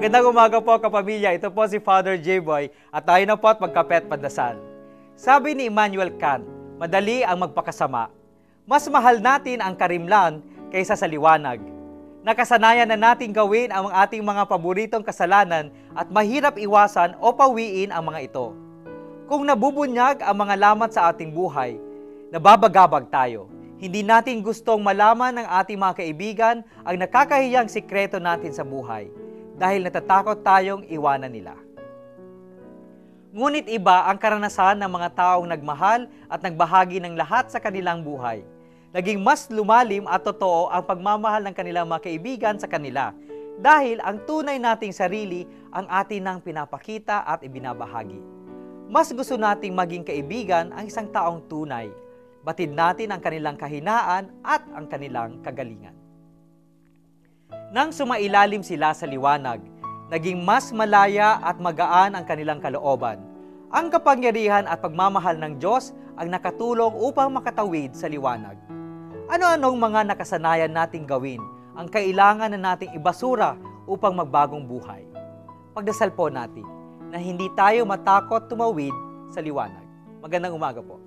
Magandang umaga po kapamilya, ito po si Father J-Boy at tayo na po at magkape at pandasal. Sabi ni Immanuel Kant, madali ang magpakasama. Mas mahal natin ang karimlan kaysa sa liwanag. Nakasanayan na natin gawin ang ating mga paboritong kasalanan at mahirap iwasan o pawiin ang mga ito. Kung nabubunyag ang mga lamat sa ating buhay, nababagabag tayo. Hindi natin gustong malaman ng ating mga kaibigan ang nakakahiyang sikreto natin sa buhay dahil natatakot tayong iwanan nila. Ngunit iba ang karanasan ng mga taong nagmahal at nagbahagi ng lahat sa kanilang buhay. Naging mas lumalim at totoo ang pagmamahal ng kanilang mga kaibigan sa kanila dahil ang tunay nating sarili ang atin nang pinapakita at ibinabahagi. Mas gusto nating maging kaibigan ang isang taong tunay. Batid natin ang kanilang kahinaan at ang kanilang kagalingan. Nang sumailalim sila sa liwanag, naging mas malaya at magaan ang kanilang kalooban. Ang kapangyarihan at pagmamahal ng Diyos ang nakatulong upang makatawid sa liwanag. Ano-anong mga nakasanayan nating gawin ang kailangan na nating ibasura upang magbagong buhay? Pagdasal po natin na hindi tayo matakot tumawid sa liwanag. Magandang umaga po.